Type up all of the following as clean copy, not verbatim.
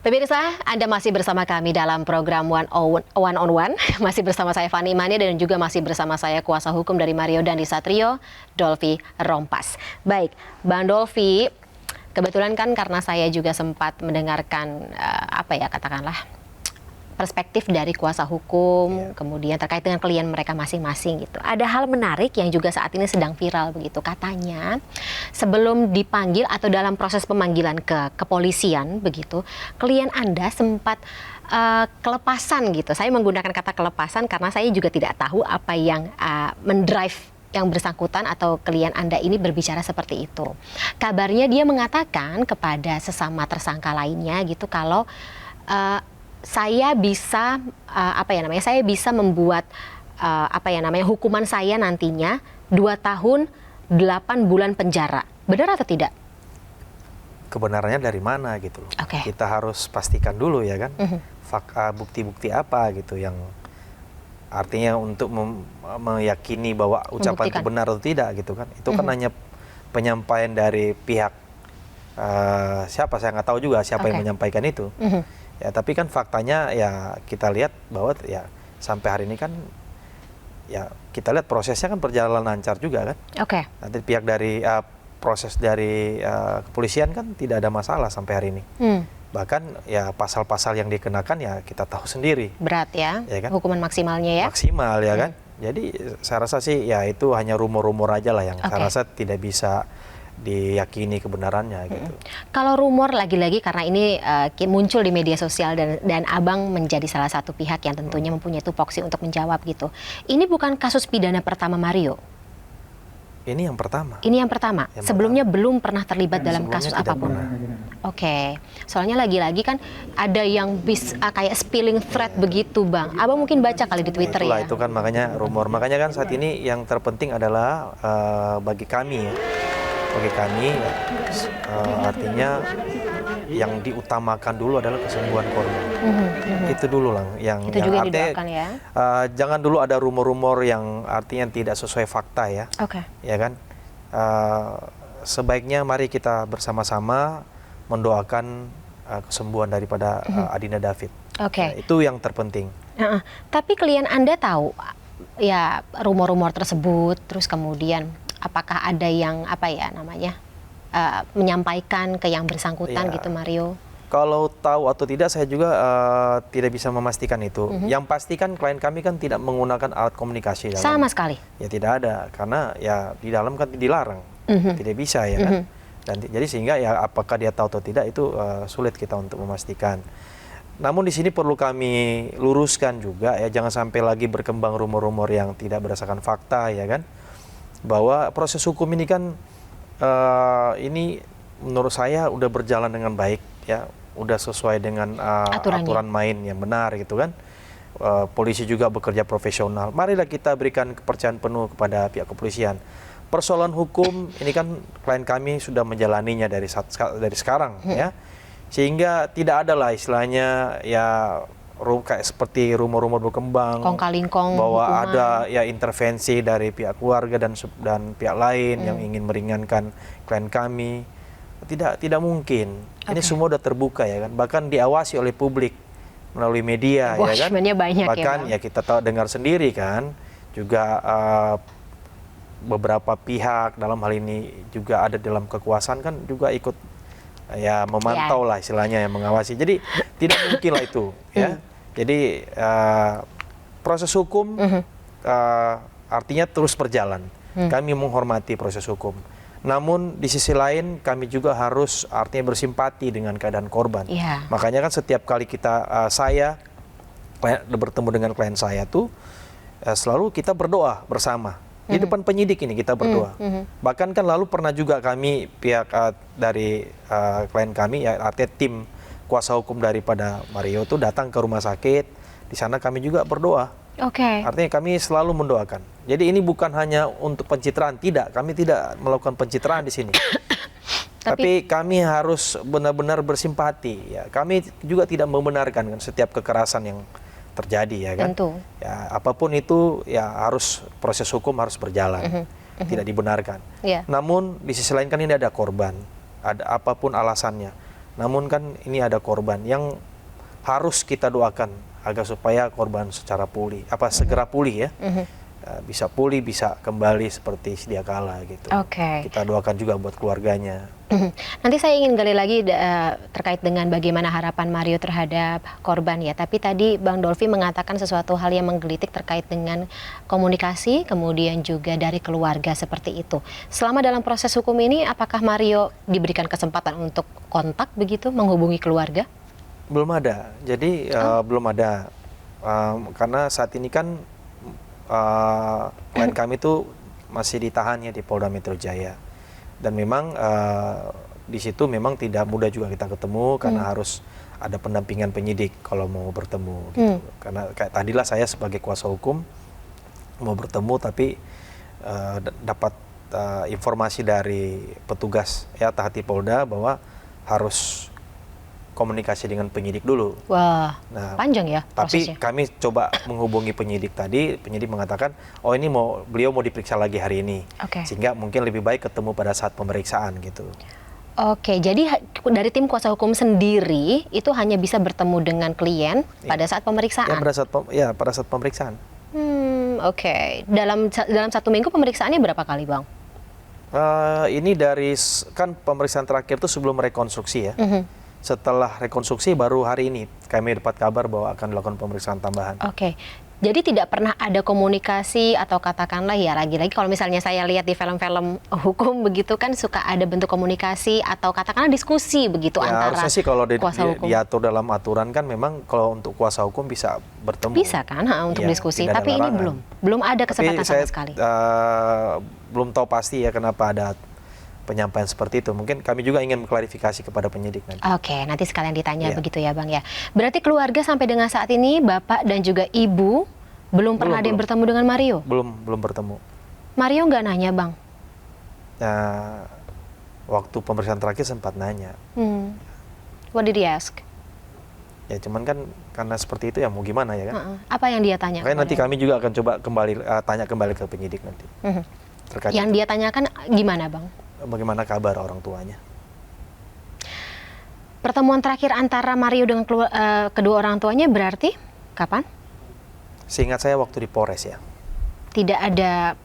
Pemirsa, Anda masih bersama kami dalam program One on One. Masih bersama saya Fani Imani dan juga masih bersama saya kuasa hukum dari Mario Dandisatrio, Dolvi Rompas. Baik, Bang Dolvi, kebetulan kan karena saya juga sempat mendengarkan katakanlah perspektif dari kuasa hukum, kemudian terkait dengan klien mereka masing-masing gitu. Ada hal menarik yang juga saat ini sedang viral begitu. Katanya sebelum dipanggil atau dalam proses pemanggilan ke kepolisian begitu, klien Anda sempat kelepasan gitu. Saya menggunakan kata kelepasan karena saya juga tidak tahu apa yang mendrive yang bersangkutan atau klien Anda ini berbicara seperti itu. Kabarnya dia mengatakan kepada sesama tersangka lainnya gitu kalau saya bisa saya bisa membuat hukuman saya nantinya 2 tahun 8 bulan penjara. Benar atau tidak? Kebenarannya dari mana gitu loh. Okay. Kita harus pastikan dulu ya kan. Bukti-bukti apa gitu yang artinya untuk meyakini bahwa ucapan itu benar atau tidak gitu kan. Itu kan hanya penyampaian dari pihak siapa, saya nggak tahu juga siapa yang menyampaikan itu. Ya, tapi kan faktanya ya kita lihat bahwa ya sampai hari ini kan ya kita lihat prosesnya kan berjalan lancar juga kan. Oke. Nanti pihak dari proses dari kepolisian kan tidak ada masalah sampai hari ini. Bahkan ya pasal-pasal yang dikenakan ya kita tahu sendiri. Berat ya kan? Hukuman maksimalnya ya? Maksimal ya kan. Jadi saya rasa sih ya itu hanya rumor-rumor aja lah yang saya rasa tidak bisa diyakini kebenarannya gitu. Kalau rumor lagi-lagi karena ini muncul di media sosial dan Abang menjadi salah satu pihak yang tentunya mempunyai tupoksi untuk menjawab gitu. Ini bukan kasus pidana pertama Mario. Ini yang pertama. Ini yang pertama. Sebelumnya belum pernah terlibat dalam kasus apapun. Oke. Soalnya lagi-lagi kan ada yang kayak spilling thread begitu, Bang. Abang mungkin baca kali di Twitter. Itulah, ya. Itu kan makanya rumor. Makanya kan saat ini yang terpenting adalah bagi kami artinya yang diutamakan dulu adalah kesembuhan korban. Itu dulu lah yang juga artinya didoakan ya. Jangan dulu ada rumor-rumor yang artinya tidak sesuai fakta ya. Ya kan? Sebaiknya mari kita bersama-sama mendoakan kesembuhan daripada Adinda David. Itu yang terpenting. Tapi klien Anda tahu ya rumor-rumor tersebut, terus kemudian apakah ada yang menyampaikan ke yang bersangkutan gitu, Mario? Kalau tahu atau tidak saya juga tidak bisa memastikan itu. Yang pasti kan klien kami kan tidak menggunakan alat komunikasi sama sekali. Ya tidak ada, karena ya di dalam kan dilarang, tidak bisa ya kan. Dan jadi sehingga ya apakah dia tahu atau tidak itu sulit kita untuk memastikan. Namun di sini perlu kami luruskan juga ya, jangan sampai lagi berkembang rumor-rumor yang tidak berdasarkan fakta ya kan. Bahwa proses hukum ini kan ini menurut saya udah berjalan dengan baik ya, udah sesuai dengan aturan main yang benar gitu kan. Polisi juga bekerja profesional. Marilah kita berikan kepercayaan penuh kepada pihak kepolisian. Persoalan hukum ini kan klien kami sudah menjalaninya dari sekarang ya, sehingga tidak ada lah istilahnya ya kayak seperti rumor-rumor berkembang bahwa ada ya intervensi dari pihak keluarga dan pihak lain yang ingin meringankan klien kami. Tidak mungkin. Ini semua sudah terbuka ya kan, bahkan diawasi oleh publik melalui media ya kan. Bahkan ya kita tahu dengar sendiri kan, juga beberapa pihak dalam hal ini juga ada dalam kekuasaan kan juga ikut ya memantau lah istilahnya, yang mengawasi. Jadi tidak mungkin lah itu ya. Jadi proses hukum artinya terus berjalan. Kami menghormati proses hukum. Namun di sisi lain kami juga harus artinya bersimpati dengan keadaan korban. Makanya kan setiap kali saya bertemu dengan klien saya tuh selalu kita berdoa bersama. Di depan penyidik ini kita berdoa. Bahkan kan lalu pernah juga kami pihak dari klien kami ya, artinya tim kuasa hukum daripada Mario itu datang ke rumah sakit. Di sana kami juga berdoa. Artinya kami selalu mendoakan. Jadi ini bukan hanya untuk pencitraan, tidak. Kami tidak melakukan pencitraan di sini. Tapi kami harus benar-benar bersimpati. Ya, kami juga tidak membenarkan kan setiap kekerasan yang terjadi ya kan. Ya, apapun itu ya harus proses hukum harus berjalan. Tidak dibenarkan. Namun di sisi lain kan ini ada korban. Ada apapun alasannya. Namun kan ini ada korban yang harus kita doakan agar supaya korban segera pulih ya. Bisa pulih, bisa kembali seperti sedia kala gitu. Kita doakan juga buat keluarganya. Nanti saya ingin gali lagi terkait dengan bagaimana harapan Mario terhadap korban ya. Tapi tadi Bang Dolfi mengatakan sesuatu hal yang menggelitik terkait dengan komunikasi, kemudian juga dari keluarga seperti itu. Selama dalam proses hukum ini, apakah Mario diberikan kesempatan untuk kontak begitu, menghubungi keluarga? Belum ada. Jadi belum ada. Karena saat ini kan klien kami itu masih ditahan ya di Polda Metro Jaya, dan memang di situ memang tidak mudah juga kita ketemu karena harus ada pendampingan penyidik kalau mau bertemu gitu. Karena kayak tadilah saya sebagai kuasa hukum mau bertemu tapi dapat informasi dari petugas ya Tahati Polda bahwa harus komunikasi dengan penyidik dulu. Wah, nah, panjang ya prosesnya. Tapi kami coba menghubungi penyidik tadi, penyidik mengatakan, oh ini beliau mau diperiksa lagi hari ini. Sehingga mungkin lebih baik ketemu pada saat pemeriksaan gitu. Jadi dari tim kuasa hukum sendiri itu hanya bisa bertemu dengan klien pada saat pemeriksaan? Ya, pada saat pemeriksaan. Dalam 1 minggu pemeriksaannya berapa kali, Bang? Ini kan pemeriksaan terakhir itu sebelum rekonstruksi ya. Setelah rekonstruksi baru hari ini kami dapat kabar bahwa akan dilakukan pemeriksaan tambahan. Jadi tidak pernah ada komunikasi atau katakanlah ya lagi-lagi kalau misalnya saya lihat di film-film hukum begitu kan suka ada bentuk komunikasi atau katakanlah diskusi begitu antara harusnya sih kalau kuasa hukum. Diatur dalam aturan kan memang kalau untuk kuasa hukum bisa bertemu. Bisa kan untuk diskusi, tapi ini belum ada kesempatan sama sekali. Belum tahu pasti ya kenapa ada penyampaian seperti itu. Mungkin kami juga ingin mengklarifikasi kepada penyidik nanti. Nanti sekalian ditanya begitu ya Bang ya. Berarti keluarga sampai dengan saat ini, Bapak dan juga Ibu, belum pernah ada yang bertemu dengan Mario? Belum bertemu. Mario nggak nanya Bang? Waktu pemeriksaan terakhir sempat nanya. What did he ask? Ya cuman kan karena seperti itu ya mau gimana ya kan. Apa yang dia tanya? Makanya nanti kami juga akan coba tanya kembali ke penyidik nanti. Yang dia tanyakan gimana Bang? Bagaimana kabar orang tuanya? Pertemuan terakhir antara Mario dengan kedua orang tuanya berarti kapan? Seingat saya waktu di Polres ya. Tidak ada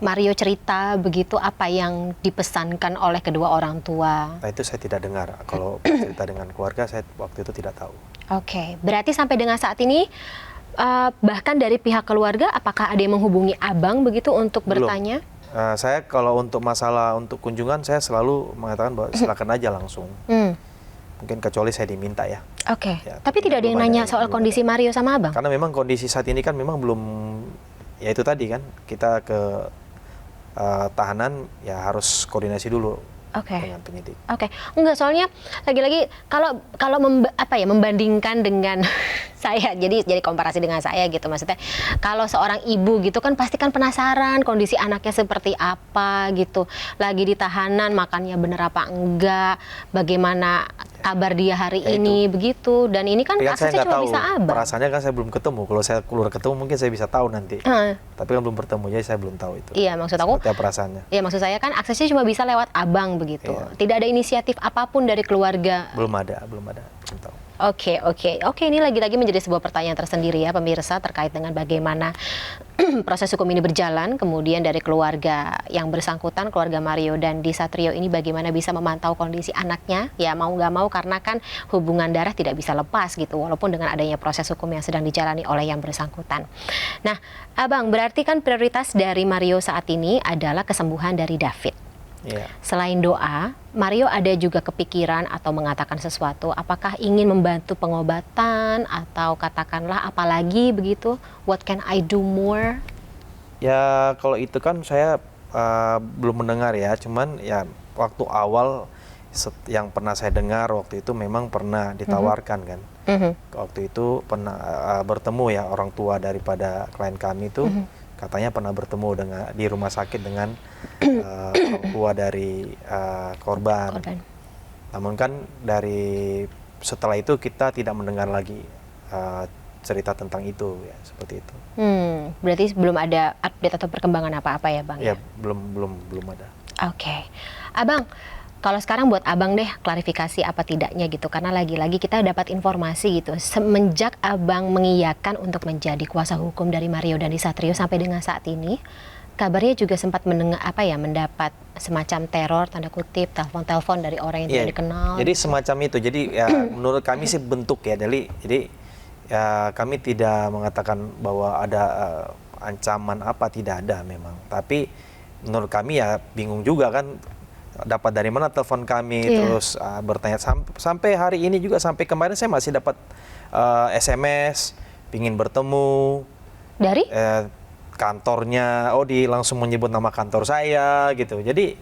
Mario cerita begitu apa yang dipesankan oleh kedua orang tua? Nah itu saya tidak dengar. Kalau cerita dengan keluarga saya waktu itu tidak tahu. Berarti sampai dengan saat ini bahkan dari pihak keluarga apakah ada yang menghubungi Abang begitu untuk bertanya? Saya kalau untuk masalah untuk kunjungan saya selalu mengatakan bahwa silakan aja langsung. Mungkin kecuali saya diminta ya. Ya, tapi tidak ada yang nanya soal kondisi Mario sama Abang? Karena memang kondisi saat ini kan memang belum, ya itu tadi kan kita ke tahanan ya harus koordinasi dulu dengan penyidik. Enggak, soalnya lagi-lagi kalau membandingkan dengan saya, jadi komparasi dengan saya gitu, maksudnya kalau seorang ibu gitu kan pasti kan penasaran kondisi anaknya seperti apa gitu, lagi di tahanan makannya bener apa enggak, bagaimana kabar dia hari ini begitu, dan ini kan aksesnya cuma bisa Abang. Perasaannya kan saya belum ketemu, kalau saya keluar ketemu mungkin saya bisa tahu nanti, tapi kan belum bertemu jadi saya belum tahu itu. Iya, maksud aku seperti perasaannya. Iya, maksud saya kan aksesnya cuma bisa lewat Abang begitu, tidak ada inisiatif apapun dari keluarga. Belum ada, belum tahu. Oke, ini lagi-lagi menjadi sebuah pertanyaan tersendiri ya pemirsa terkait dengan bagaimana proses hukum ini berjalan, kemudian dari keluarga yang bersangkutan, keluarga Mario dan Satrio ini bagaimana bisa memantau kondisi anaknya, ya mau nggak mau karena kan hubungan darah tidak bisa lepas gitu, walaupun dengan adanya proses hukum yang sedang dijalani oleh yang bersangkutan. Nah, Abang, berarti kan prioritas dari Mario saat ini adalah kesembuhan dari David. Selain doa, Mario ada juga kepikiran atau mengatakan sesuatu, apakah ingin membantu pengobatan atau katakanlah apalagi begitu, what can I do more? Ya kalau itu kan saya belum mendengar ya, cuman ya waktu awal yang pernah saya dengar waktu itu memang pernah ditawarkan kan. Waktu itu pernah bertemu ya orang tua daripada klien kami itu, katanya pernah bertemu di rumah sakit dengan orang tua dari korban. Namun kan setelah itu kita tidak mendengar lagi cerita tentang itu ya, seperti itu. Berarti belum ada update atau perkembangan apa-apa ya Bang? Ya belum ada. Abang, Kalau sekarang buat Abang deh klarifikasi apa tidaknya gitu, karena lagi-lagi kita dapat informasi gitu, semenjak Abang mengiyakan untuk menjadi kuasa hukum dari Mario Dandisatrio sampai dengan saat ini, kabarnya juga sempat mendapat semacam teror tanda kutip, telepon-telepon dari orang yang tidak dikenal. Jadi semacam itu. Jadi ya menurut kami sih bentuk ya, jadi ya kami tidak mengatakan bahwa ada ancaman apa, tidak ada memang. Tapi menurut kami ya bingung juga kan, dapat dari mana telepon kami, terus bertanya sampai hari ini juga, sampai kemarin saya masih dapat SMS pingin bertemu Dari kantornya, langsung menyebut nama kantor saya gitu. Jadi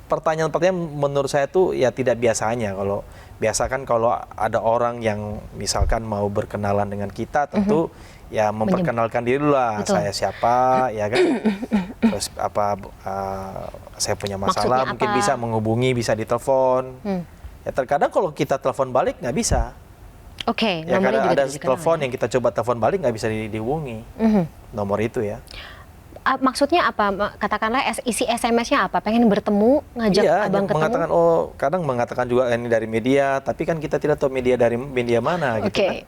pertanyaan-pertanyaan menurut saya tuh ya tidak biasanya. Kalau biasa kan kalau ada orang yang misalkan mau berkenalan dengan kita, tentu ya memperkenalkan diri dulu lah. Betul. Saya siapa, ya kan. Terus saya punya masalah, Maksudnya mungkin apa? bisa menghubungi, bisa ditelepon. Ya terkadang kalau kita telepon balik nggak bisa. Oke, Ya nomornya kadang juga ada tidak dikenal, telepon ya. yang kita coba telepon balik nggak bisa dihubungi. Nomor itu ya. Maksudnya apa? Katakanlah isi SMS-nya apa? Pengen bertemu, ngajak Iya, Abang ketemu? mengatakan kadang mengatakan juga ini dari media, tapi kan kita tidak tahu media dari media mana gitu kan.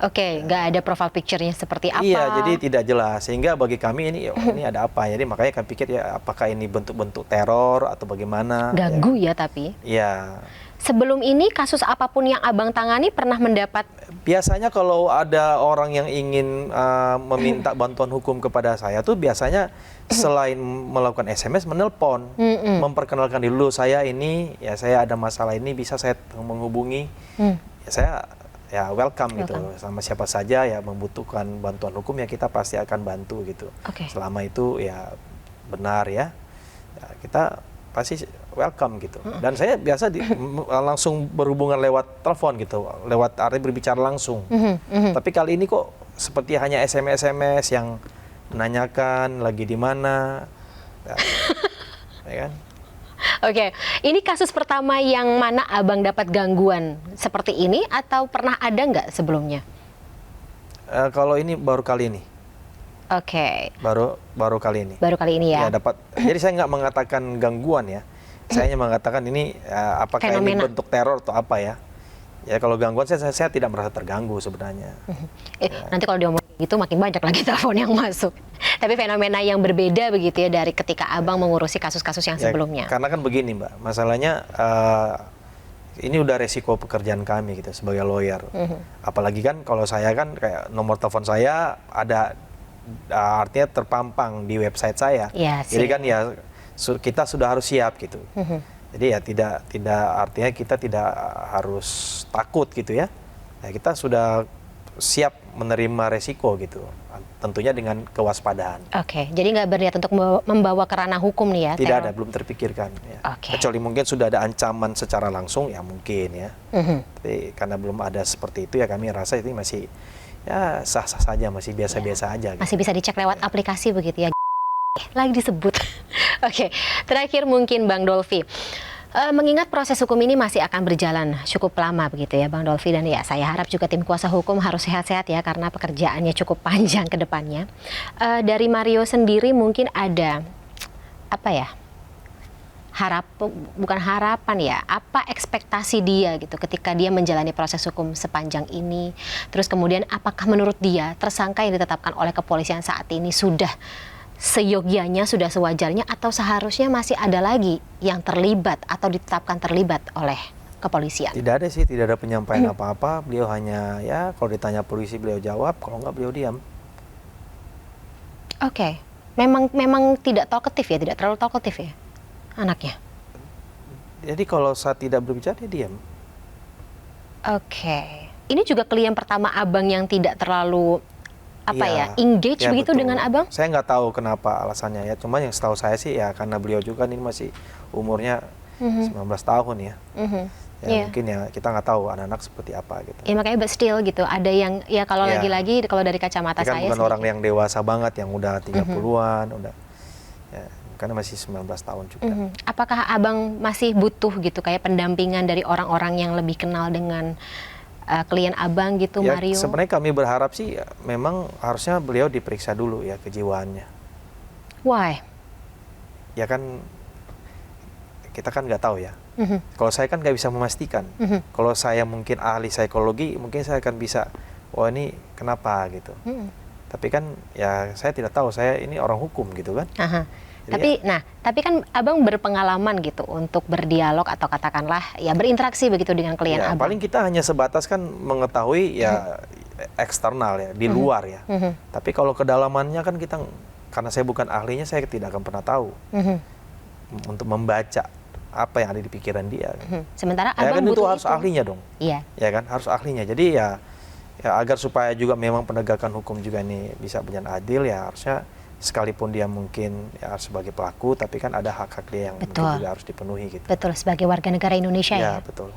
Oke, nggak ada profile picture-nya seperti apa? Iya, jadi tidak jelas. Sehingga bagi kami ini ini ada apa? Jadi makanya kami pikir ya apakah ini bentuk-bentuk teror atau bagaimana? Ganggu ya tapi. Iya. Sebelum ini kasus apapun yang Abang tangani pernah mendapat Biasanya kalau ada orang yang ingin meminta bantuan hukum kepada saya tuh biasanya selain melakukan SMS, menelpon, memperkenalkan dulu, saya ini, ya saya ada masalah ini, bisa saya menghubungi, ya saya ya welcome gitu, sama siapa saja ya membutuhkan bantuan hukum ya kita pasti akan bantu gitu. Selama itu ya benar ya kita pasti welcome gitu. Dan saya biasa langsung berhubungan lewat telepon gitu, lewat arti berbicara langsung. Tapi kali ini kok seperti hanya SMS yang menanyakan lagi di mana, ya kan? Oke, ini kasus pertama yang mana Abang dapat gangguan seperti ini atau pernah ada nggak sebelumnya? Kalau ini baru kali ini. Oke. Baru kali ini. Baru kali ini ya. Ya dapat. Jadi saya nggak mengatakan gangguan ya. Saya hanya mengatakan ini apakah Fenomena. ini bentuk teror atau apa ya? Ya kalau gangguan saya tidak merasa terganggu sebenarnya. Nanti kalau diomongin gitu makin banyak lagi telepon yang masuk. Tapi fenomena yang berbeda begitu ya dari ketika Abang mengurusi kasus-kasus yang sebelumnya. Karena kan begini Mbak, masalahnya ini udah resiko pekerjaan kami gitu sebagai lawyer. Apalagi kan kalau saya kan kayak nomor telepon saya ada artinya terpampang di website saya. Ya, jadi kan ya kita sudah harus siap gitu. Jadi ya tidak artinya kita tidak harus takut gitu ya. Nah, kita sudah siap menerima resiko gitu. Tentunya dengan kewaspadaan. Oke, jadi nggak berniat untuk membawa ke ranah hukum nih ya? Tidak ada, belum terpikirkan. Ya. Kecuali mungkin sudah ada ancaman secara langsung ya mungkin ya. Tapi karena belum ada seperti itu ya kami rasa itu masih ya sah-sah saja, masih biasa-biasa aja. Gitu. Masih bisa dicek lewat aplikasi begitu ya? Lagi disebut. Oke, terakhir mungkin Bang Dolfi. Mengingat proses hukum ini masih akan berjalan cukup lama begitu ya Bang Dolfi, dan ya saya harap juga tim kuasa hukum harus sehat-sehat ya karena pekerjaannya cukup panjang ke depannya. Dari Mario sendiri mungkin ada apa ya? Bukan harapan ya, apa ekspektasi dia gitu ketika dia menjalani proses hukum sepanjang ini. Terus kemudian apakah menurut dia tersangka yang ditetapkan oleh kepolisian saat ini sudah seyogyanya, sudah sewajarnya, atau seharusnya masih ada lagi yang terlibat atau ditetapkan terlibat oleh kepolisian? Tidak ada sih, tidak ada penyampaian apa-apa. Beliau hanya ya kalau ditanya polisi beliau jawab, kalau nggak beliau diam. Oke, memang tidak talkative ya, tidak terlalu talkative ya anaknya. Jadi kalau saat tidak berbicara dia diam. Oke, ini juga klien pertama Abang yang tidak terlalu engage begitu betul. dengan Abang? Saya nggak tahu kenapa alasannya ya. Cuma yang setahu saya sih ya karena beliau juga ini masih umurnya 19 tahun ya. Mungkin ya kita nggak tahu anak-anak seperti apa gitu. Ya makanya but still gitu. Ada yang ya kalau lagi-lagi kalau dari kacamata kan saya bukan orang yang dewasa banget yang udah 30-an, udah ya karena masih 19 tahun juga. Apakah Abang masih butuh gitu kayak pendampingan dari orang-orang yang lebih kenal dengan klien Abang gitu, ya, Mario? Sebenarnya kami berharap sih memang harusnya beliau diperiksa dulu ya kejiwaannya. Why? Ya kan kita kan nggak tahu ya. Kalau saya kan nggak bisa memastikan. Kalau saya mungkin ahli psikologi, mungkin saya akan bisa, oh ini kenapa gitu. Tapi kan ya saya tidak tahu, saya ini orang hukum gitu kan. Jadi Tapi kan abang berpengalaman gitu untuk berdialog atau katakanlah ya berinteraksi begitu dengan klien ya, abang. paling kita hanya sebatas kan mengetahui ya eksternal ya, di luar ya. Tapi kalau kedalamannya kan kita, karena saya bukan ahlinya, saya tidak akan pernah tahu untuk membaca apa yang ada di pikiran dia. Sementara Ya abang kan itu butuh harus ahlinya dong. Iya. Ya kan harus ahlinya. Jadi ya agar supaya juga memang penegakan hukum juga ini bisa berjalan adil, ya harusnya sekalipun dia mungkin ya sebagai pelaku, tapi kan ada hak-hak dia yang mungkin juga harus dipenuhi gitu. Betul, sebagai warga negara Indonesia ya. Ya betul.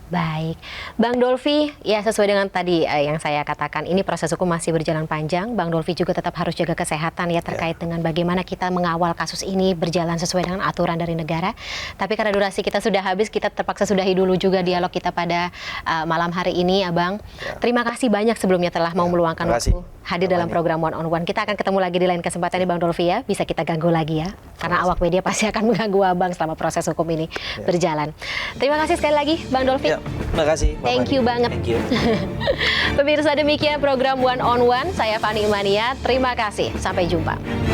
Baik, Bang Dolfi, ya sesuai dengan tadi yang saya katakan, ini proses hukum masih berjalan panjang. Bang Dolfi juga tetap harus jaga kesehatan ya terkait dengan bagaimana kita mengawal kasus ini berjalan sesuai dengan aturan dari negara. Tapi karena durasi kita sudah habis, kita terpaksa sudahi dulu juga dialog kita pada malam hari ini, Abang. Terima kasih banyak sebelumnya telah mau meluangkan waktu hadir dalam program One on One. Kita akan ketemu lagi di lain kesempatan ini, Bang Dolfi ya. Bisa kita ganggu lagi ya, karena awak media pasti akan mengganggu Abang selama proses hukum ini berjalan. Terima kasih sekali lagi, Bang Dolfi. Terima kasih. Thank you banget. Thank you. Pemirsa, demikian program One on One. Saya Fani Imania. Terima kasih. Sampai jumpa.